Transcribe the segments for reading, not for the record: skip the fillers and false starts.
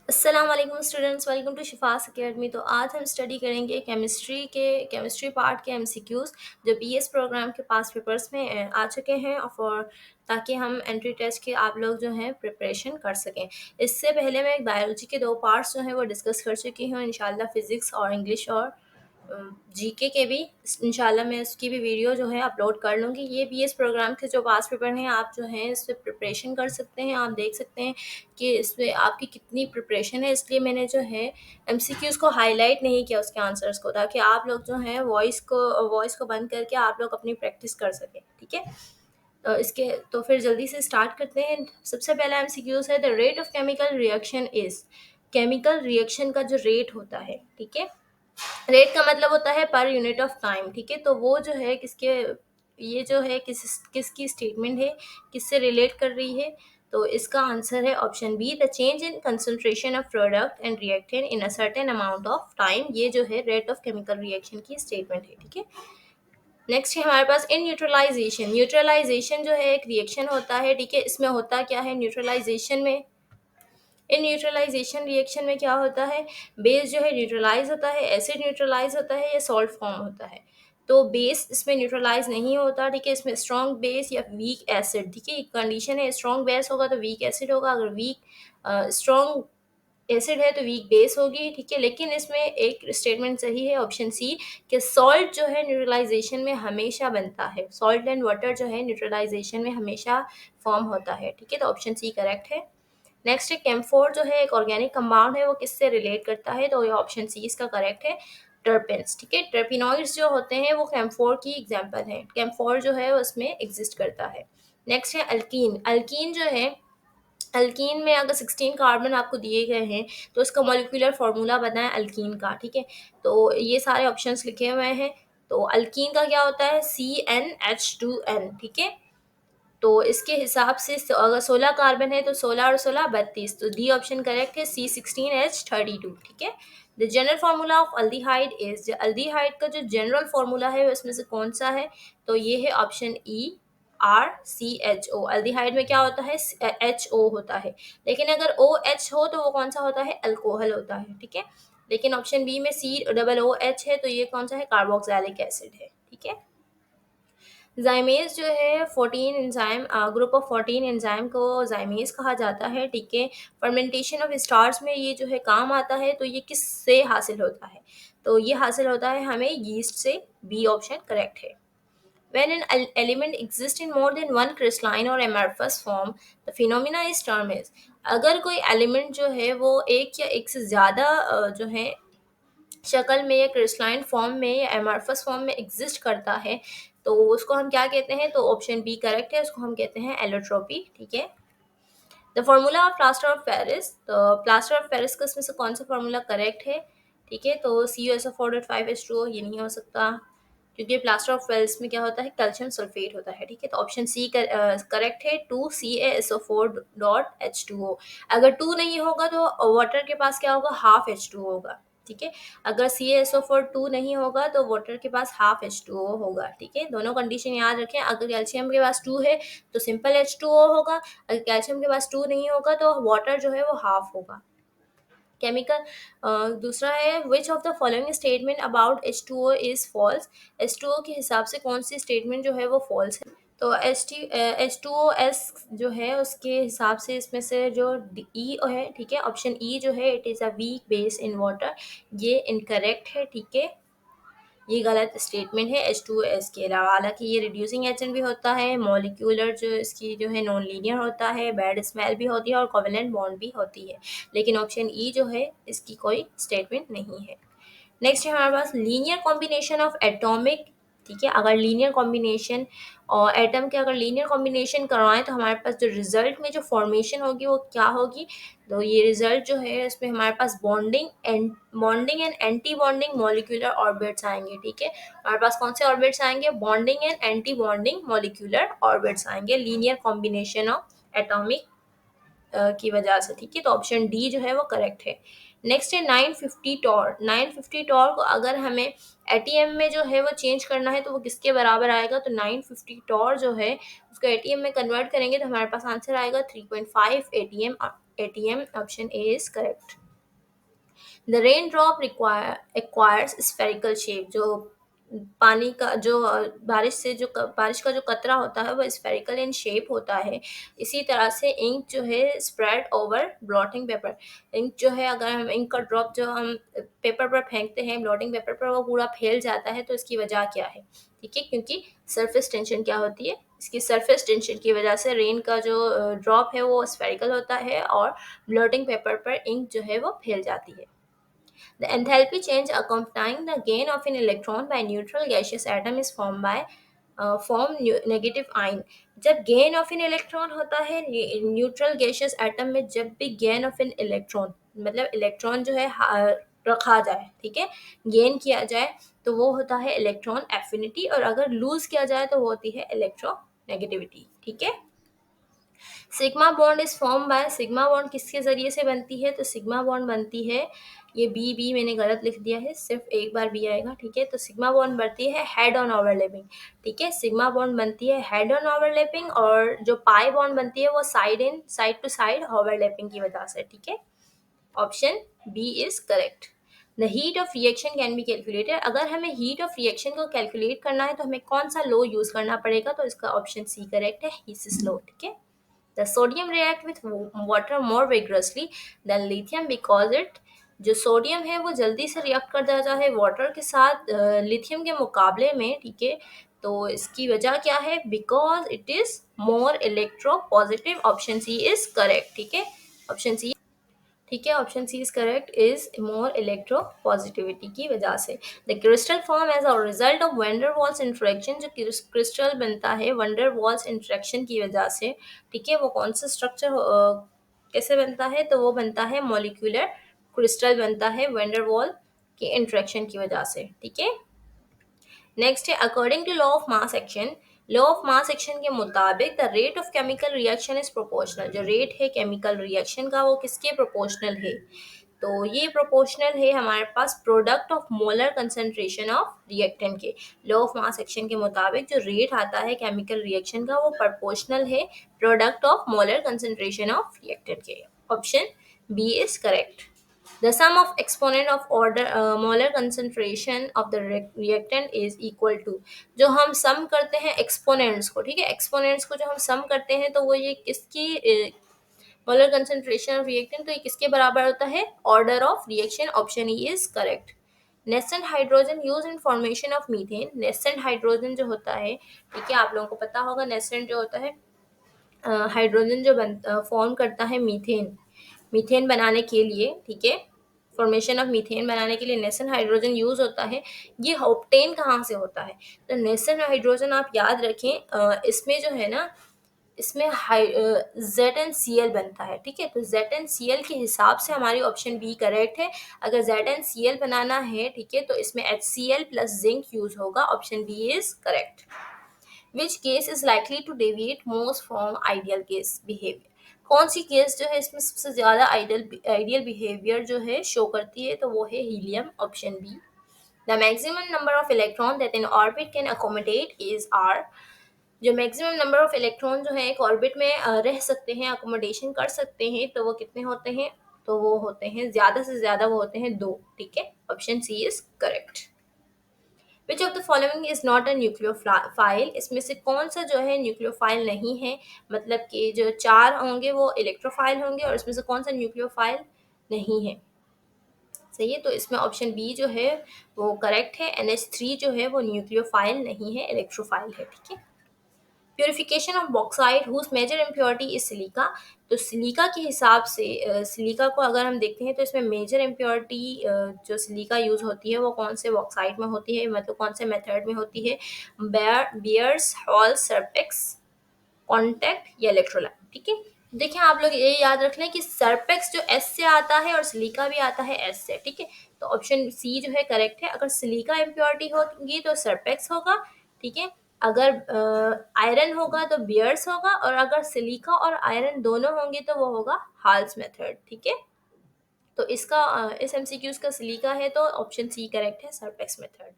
अस्सलाम वालेकुम students, welcome to शिफास academy. तो आज हम स्टडी करेंगे केमिस्ट्री पार्ट के एमसीक्यूज़ जो बीएस प्रोग्राम के पास पेपर्स में आ चुके हैं और ताकि हम एंट्री टेस्ट के आप लोग जो हैं प्रिपरेशन कर सकें। इससे पहले मैं बायोलॉजी के दो पार्ट्स जो हैं वो डिस्कस कर चुकी हूँ इंशाल्लाह, फ़िज़िक्स और इंग्लिश और जीके के भी इंशाल्लाह मैं उसकी भी वीडियो जो है अपलोड कर लूँगी। ये बीएस प्रोग्राम के जो पास पेपर हैं आप जो हैं इस पे प्रिपरेशन कर सकते हैं। आप देख सकते हैं कि इसमें आपकी कितनी प्रिपरेशन है, इसलिए मैंने जो है एमसीक्यूज़ को हाईलाइट नहीं किया उसके आंसर्स को, ताकि आप लोग जो हैं वॉइस को बंद करके आप लोग अपनी प्रैक्टिस कर सकें। ठीक है, इसके तो फिर जल्दी से स्टार्ट करते हैं। सबसे पहला एमसीक्यूज़ है the rate of chemical reaction is. Chemical reaction का जो रेट होता है, ठीक है, रेट का मतलब होता है पर यूनिट ऑफ टाइम। ठीक है, तो वो जो है ये जो है किसकी स्टेटमेंट है, किससे रिलेट कर रही है। तो इसका आंसर है option B, the change in concentration of product and reactant in a certain amount of time. ये जो है रेट ऑफ केमिकल रिएक्शन की स्टेटमेंट है। ठीक है, नेक्स्ट है हमारे पास इन न्यूट्रलाइजेशन। न्यूट्रलाइजेशन जो है एक रिएक्शन होता है। ठीक है, इसमें होता क्या है न्यूट्रलाइजेशन में, इन न्यूट्रलाइजेशन रिएक्शन में क्या होता है, बेस जो है न्यूट्रलाइज होता है, एसिड न्यूट्रलाइज होता है या सॉल्ट फॉर्म होता है। तो बेस इसमें न्यूट्रलाइज नहीं होता। ठीक है, इसमें स्ट्रॉन्ग बेस या वीक एसिड, ठीक है, एक कंडीशन है, स्ट्रॉन्ग बेस होगा तो वीक एसिड होगा, अगर वीक स्ट्रॉन्ग एसिड है तो वीक बेस होगी। ठीक है, लेकिन इसमें एक स्टेटमेंट सही है ऑप्शन सी, कि सॉल्ट जो है न्यूट्रलाइजेशन में हमेशा बनता है, सॉल्ट एंड वाटर जो है न्यूट्रलाइजेशन में हमेशा फॉर्म होता है। ठीक है, तो ऑप्शन सी करेक्ट है। नेक्स्ट है कैम्फोर जो है एक ऑर्गेनिक कंपाउंड है, वो किससे रिलेट करता है, तो ये ऑप्शन सी इसका करेक्ट है, टर्पेंस। ठीक है, टर्पिनॉइड्स जो होते हैं वो कैम्फोर की एग्जांपल हैं, कैम्फोर जो है उसमें एग्जिस्ट करता है। नेक्स्ट है अल्कीन। अल्कीन जो है, अल्कीन में अगर 16 कार्बन आपको दिए गए हैं तो इसका मॉलिक्यूलर फार्मूला बना है अल्कीन का। ठीक है, तो ये सारे ऑप्शंस लिखे हुए हैं। तो अल्कीन का क्या होता है, CnH2n। ठीक है, तो इसके हिसाब से अगर 16 कार्बन है तो 16 और 16 32, तो डी ऑप्शन करेक्ट है, C16H32। ठीक है, the general formula of aldehyde is, aldehyde का जो जनरल फार्मूला है उसमें से कौन सा है, तो ये है ऑप्शन ई, RCHO। अल्डिहाइड में क्या होता है, HO होता है, लेकिन अगर OH हो तो वो कौन सा होता है, अल्कोहल होता है। ठीक है, लेकिन ऑप्शन बी में COOH है तो ये कौन सा है, कार्बोक्सिलिक एसिड है। ठीक है, जाइमेज जो है 14 एंजाइम, ग्रुप ऑफ 14 एंजाइम को जाइमेज कहा जाता है। ठीक है, फर्मेंटेशन ऑफ स्टार्च में ये जो है काम आता है। तो ये किस से हासिल होता है, तो ये हासिल होता है हमें यीस्ट से, बी ऑप्शन करेक्ट है। When an element exists in more than one crystalline or amorphous form, the phenomena is termed as। अगर कोई एलिमेंट जो है वो एक या एक से ज़्यादा जो है शक्ल में या क्रिस्टलाइन फॉर्म में या एमॉर्फस फॉर्म में एग्जिस्ट करता है, तो उसको हम क्या कहते हैं, तो ऑप्शन बी करेक्ट है, उसको हम कहते हैं एलोट्रोपी। ठीक है, the formula of plaster of Paris. तो प्लास्टर ऑफ पेरिस का इसमें से कौन सा फॉर्मूला करेक्ट है, ठीक है, तो CuSO4.5H2O ये नहीं हो सकता, क्योंकि प्लास्टर ऑफ पेरिस में क्या होता है, कैल्शियम सल्फेट होता है। ठीक है, तो ऑप्शन सी करेक्ट है, 2CaSO4.H2O। अगर 2 नहीं होगा तो वाटर के पास क्या होगा, हाफ H2O होगा। ठीक है, अगर CaSO4 2 नहीं होगा तो वाटर के पास हाफ H2O होगा। ठीक है, दोनों कंडीशन याद रखें। अगर कैल्शियम के पास 2 है तो सिंपल H2O होगा, अगर कैल्शियम के पास 2 नहीं होगा तो वाटर जो है वो हाफ होगा। केमिकल दूसरा है, which of the following statement about H2O is false. H2O के हिसाब से कौन सी स्टेटमेंट जो है वो फॉल्स है, तो H2OS जो है उसके हिसाब से इसमें से जो ई है, ठीक है, ऑप्शन ई जो है, it is a weak base in water, ये इनकरेक्ट है। ठीक है, ये गलत स्टेटमेंट है H2S के अलावा। हालांकि ये रिड्यूसिंग एजेंट भी होता है, मॉलिक्यूलर जो इसकी जो है नॉन लीनियर होता है, बैड स्मेल भी होती है और कोवेलेंट बॉन्ड भी होती है, लेकिन ऑप्शन ई जो है इसकी कोई स्टेटमेंट नहीं है। नेक्स्ट है हमारे पास लीनियर कॉम्बिनेशन ऑफ एटॉमिक। ठीक है, अगर लीनियर कॉम्बिनेशन और एटम के अगर लीनियर कॉम्बिनेशन करवाएं तो हमारे पास जो रिजल्ट में जो फॉर्मेशन होगी वो क्या होगी, तो ये रिजल्ट जो है इसमें हमारे पास bonding and antibonding molecular orbits आएंगे। ठीक है, हमारे पास कौन से ऑर्बिट्स आएंगे, bonding and antibonding molecular orbits आएंगे लीनियर कॉम्बिनेशन ऑफ एटॉमिक की वजह से। ठीक है, तो ऑप्शन डी जो है वो करेक्ट है। नेक्स्ट है 950 टॉर। 950 टॉर को अगर हमें एटीएम में जो है वो चेंज करना है तो वो किसके बराबर आएगा, तो 950 टॉर जो है उसको एटीएम में कन्वर्ट करेंगे तो हमारे पास आंसर आएगा 3.5 ATM ATM. Option A is correct. The rain drop acquires spherical shape. जो पानी का जो बारिश से जो बारिश का जो कतरा होता है वो स्फेरिकल इन शेप होता है. इसी तरह से इंक जो है spread over blotting paper. Ink जो है, अगर हम इंक का ड्रॉप जो हम पेपर पर फेंकते हैं ब्लॉटिंग पेपर पर, वो पूरा फैल जाता है. तो इसकी वजह क्या है? ठीक है, क्योंकि सरफेस टेंशन क्या होती है, इसकी सरफेस टेंशन की वजह से रेन का जो ड्रॉप है वो स्फेरिकल होता है और ब्लॉटिंग पेपर पर इंक जो है वो फैल जाती है. The enthalpy change accompanying the gain of an electron by neutral gaseous atom is formed by negative ion. जब गेन ऑफ एन इलेक्ट्रॉन होता है न्यूट्रल गैशियस एटम में, जब भी गेन ऑफ एन इलेक्ट्रॉन मतलब इलेक्ट्रॉन जो है रखा जाए, ठीक है, गेन किया जाए, तो वो होता है इलेक्ट्रॉन एफिनिटी, और अगर लूज किया जाए तो वो होती है इलेक्ट्रोनेगेटिविटी. ठीक है. Sigma bond is form by. Sigma bond किसके जरिए से बनती है? तो सिग्मा बॉन्ड बनती है, ये बी मैंने गलत लिख दिया है, सिर्फ एक बार बी आएगा. ठीक है, तो सिग्मा बॉन्ड बनती है हेड ऑन ओवरलैपिंग. ठीक है, सिग्मा बॉन्ड बनती है हेड ऑन ओवरलैपिंग, और जो पाई बॉन्ड बनती है वो साइड टू साइड ओवरलैपिंग की वजह से. ठीक है, option B is correct. The heat of reaction can be calculated. अगर हमें हीट ऑफ रिएक्शन को कैलकुलेट करना है तो हमें कौन सा लो यूज करना पड़ेगा? तो इसका ऑप्शन सी करेक्ट है, हीसिस लो. ठीक है. The sodium react with water more vigorously than lithium because it, जो सोडियम है वो जल्दी से रिएक्ट कर जाता है वाटर के साथ लिथियम के मुकाबले में. ठीक है, तो इसकी वजह क्या है? Because it is more electropositive. Option C is correct. ठीक है, ऑप्शन सी. ठीक है, option C is correct, is more electropositivity की वजह से. The crystal form as a result of van der Waals interaction. जो क्रिस्टल बनता है वंडर वॉल्स इंट्रैक्शन की वजह से. ठीक है, वो कौन सा स्ट्रक्चर कैसे बनता है? तो वो बनता है मॉलिक्यूलर क्रिस्टल बनता है वंडर वॉल के इंट्रैक्शन की वजह से. ठीक है. नेक्स्ट है according to law of mass action. Law of mass action के मुताबिक the rate of chemical reaction is proportional. जो रेट है केमिकल रिएक्शन का वो किसके प्रोपोर्शनल है? तो ये प्रोपोर्शनल है हमारे पास product of molar concentration of reactant के. लॉ ऑफ मास एक्शन के मुताबिक जो रेट आता है केमिकल रिएक्शन का वो प्रोपोर्शनल है product of molar concentration of reactant के. Option B is correct. The sum of exponent of order molar concentration of the reactant is equal to. जो हम सम करते हैं एक्सपोनेंट्स को, ठीक है, एक्सपोनेंट्स को जो हम सम करते हैं तो वो ये किसकी मोलर कंसंट्रेशन ऑफ रिएक्टेंट, तो ये किसके बराबर होता है? Order of reaction. Option E is correct. Nascent hydrogen use in formation of methane. Nascent hydrogen जो होता है, ठीक है, आप लोगों को पता होगा नेसेंट जो होता है हाइड्रोजन जो फॉर्म करता है मीथेन. मीथेन बनाने के लिए, ठीक है, फॉर्मेशन ऑफ मीथेन बनाने के लिए नेसेंट हाइड्रोजन यूज होता है. ये ऑब्टेन कहाँ से होता है? तो नेसेंट हाइड्रोजन आप याद रखें, इसमें जो है ना, इसमें ZnCl बनता है. ठीक है, तो ZnCl के हिसाब से हमारी ऑप्शन बी करेक्ट है. अगर ZnCl बनाना है, ठीक है, तो इसमें HCl प्लस जिंक यूज होगा. Option B is correct. Which case is likely to deviate most from ideal case behaviour. कौन सी केस जो है इसमें सबसे ज्यादा आइडियल बिहेवियर जो है शो करती है? तो वो है helium. Option B. The maximum number of electron that in orbit can accommodate is are. जो मैक्सिमम नंबर ऑफ इलेक्ट्रॉन जो है एक ऑर्बिट में रह सकते हैं, अकोमोडेशन कर सकते हैं, तो वो कितने होते हैं? तो वो होते हैं ज्यादा से ज्यादा वो होते हैं 2. ठीक है, option C is correct. Which of the following is not a nucleophile. इसमें से कौन सा जो है न्यूक्लियोफाइल नहीं है? मतलब कि जो 4 होंगे वो इलेक्ट्रोफाइल होंगे और इसमें से कौन सा न्यूक्लियोफाइल नहीं है? सही है, तो इसमें ऑप्शन बी जो है वो करेक्ट है. NH3 जो है वो न्यूक्लियोफाइल नहीं है, इलेक्ट्रोफाइल है. ठीक है. Purification of bauxite whose major impurity is silica. तो सिलिका के हिसाब से सिलिका को अगर हम देखते हैं तो इसमें मेजर इम्प्योरिटी जो सिलिका यूज होती है वो कौन से बॉक्साइट में होती है, मतलब कौन से मेथड में होती है? बियर्स हॉल सर्पेक्स कॉन्टैक्ट या इलेक्ट्रोलाइट. ठीक है, देखिए आप लोग ये याद रख लें कि सर्पेक्स जो एस से आता है और सिलिका भी आता है एस से. ठीक है, तो ऑप्शन सी जो है करेक्ट है. अगर सिलिका इम्प्योरिटी होगी तो सर्पेक्स होगा. ठीक है, अगर आयरन होगा तो बियर्स होगा, और अगर सिलिका और आयरन दोनों होंगे तो वो होगा हाल्स मेथड. ठीक है, तो इसका इस एमसीक्यूज का सिलिका है तो ऑप्शन सी करेक्ट है, सरपेक्स method.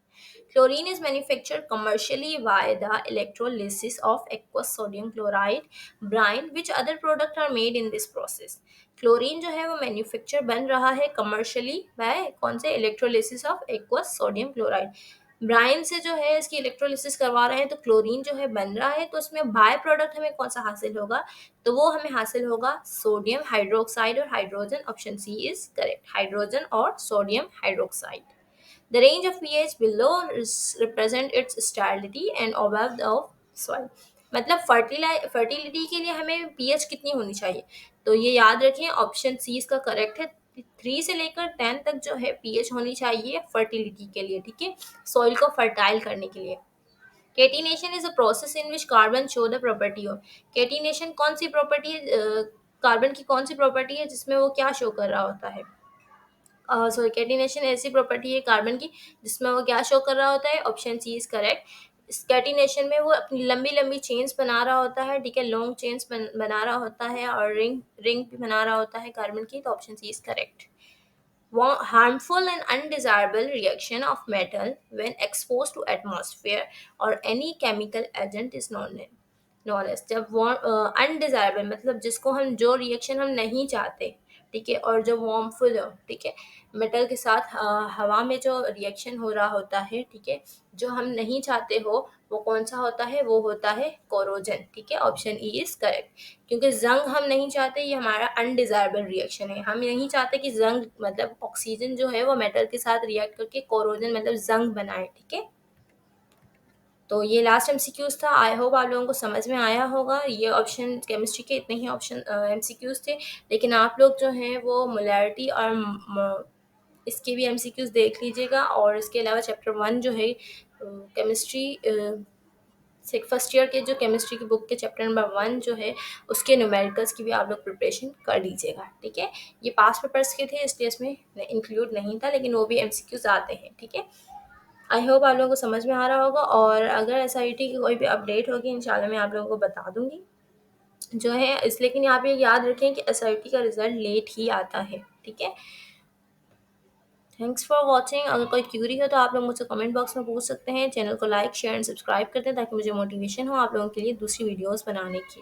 Chlorine is manufactured commercially by the electrolysis of aqueous sodium chloride brine which other product are made in this process. Chlorine जो है वो मैन्युफैक्चर बन रहा है कमर्शियली बाय कौन से, electrolysis of aqueous sodium chloride. Brine से जो है इसकी इलेक्ट्रोलिसिस करवा रहे हैं तो क्लोरीन जो है बन रहा है, तो उसमें बाय प्रोडक्ट हमें कौन सा हासिल होगा, तो वो हमें हासिल होगा सोडियम हाइड्रोक्साइड और hydrogen. Option C is correct, hydrogen और sodium hydroxide. The range of pH below represent its sterility and above of soil। मतलब फर्टिलिटी के लिए हमें पीएच कितनी होनी चाहिए, तो ये याद रखें ऑप्शन सी इसका करेक्ट है। 3 से लेकर 10 तक जो है पीएच होनी चाहिए फर्टिलिटी के लिए, ठीक है, सॉइल को फर्टाइल करने के लिए। Catenation is a process in which carbon show the property of. Catenation कौन सी प्रॉपर्टी है, कार्बन की कौन सी प्रॉपर्टी है जिसमें वो क्या शो कर रहा होता है, सॉरी कैटिनेशन ऐसी प्रॉपर्टी है कार्बन की जिसमें वो क्या शो कर रहा होता है, ऑप्शन सी इज करेक्ट। इस कैटिनेशन में वो अपनी लंबी लंबी चेन्स बना रहा होता है, ठीक है, लॉन्ग चेन्स बना रहा होता है और रिंग रिंग भी बना रहा होता है कार्बन की, तो option C is correct. Harmful and undesirable reaction of metal when exposed to atmosphere or any chemical agent is known as। जब वो अनडिजायरेबल मतलब जिसको हम, जो रिएक्शन हम नहीं चाहते, ठीक है, और जो वार्मफुल हो, ठीक है, मेटल के साथ हवा में जो रिएक्शन हो रहा होता है, ठीक है, जो हम नहीं चाहते हो वो कौन सा होता है, वो होता है कोरोजन, ठीक है, ऑप्शन ई इज करेक्ट। क्योंकि जंग हम नहीं चाहते, ये हमारा अनडिजायरेबल रिएक्शन है, हम नहीं चाहते कि जंग मतलब ऑक्सीजन जो है वो मेटल के साथ रिएक्ट करके कोरोजन मतलब जंग बनाए, ठीक है। तो ये लास्ट एमसीक्यूज था, आई होप आप लोगों को समझ में आया होगा। ये ऑप्शन केमिस्ट्री के इतने ही ऑप्शन एमसीक्यूज थे, लेकिन आप लोग जो हैं वो मोलैरिटी और इसके भी एमसीक्यूज देख लीजिएगा, और इसके अलावा चैप्टर 1 जो है केमिस्ट्री फर्स्ट ईयर के जो केमिस्ट्री की बुक के चैप्टर नंबर 1 जो है उसके न्यूमेरिकल्स की भी आप लोग प्रिपरेशन कर लीजिएगा, ठीक है। ये पास पेपर्स के थे इसलिए इसमें इंक्लूड नहीं था, लेकिन वो भी एमसीक्यूज आते हैं, ठीक है। आई होप आप लोगों को समझ में आ रहा होगा, और अगर एसआईटी की कोई भी अपडेट होगी इंशाल्लाह मैं आप लोगों को बता दूंगी जो है इस, लेकिन यहाँ पे याद रखें कि एसआईटी का रिजल्ट लेट ही आता है, ठीक है। Thanks for watching. अगर कोई क्यूरी हो तो आप लोग मुझसे कमेंट बॉक्स में पूछ सकते हैं। चैनल को लाइक शेयर एंड सब्सक्राइब कर दें ताकि मुझे मोटिवेशन हो आप लोगों के लिए दूसरी वीडियोस बनाने की।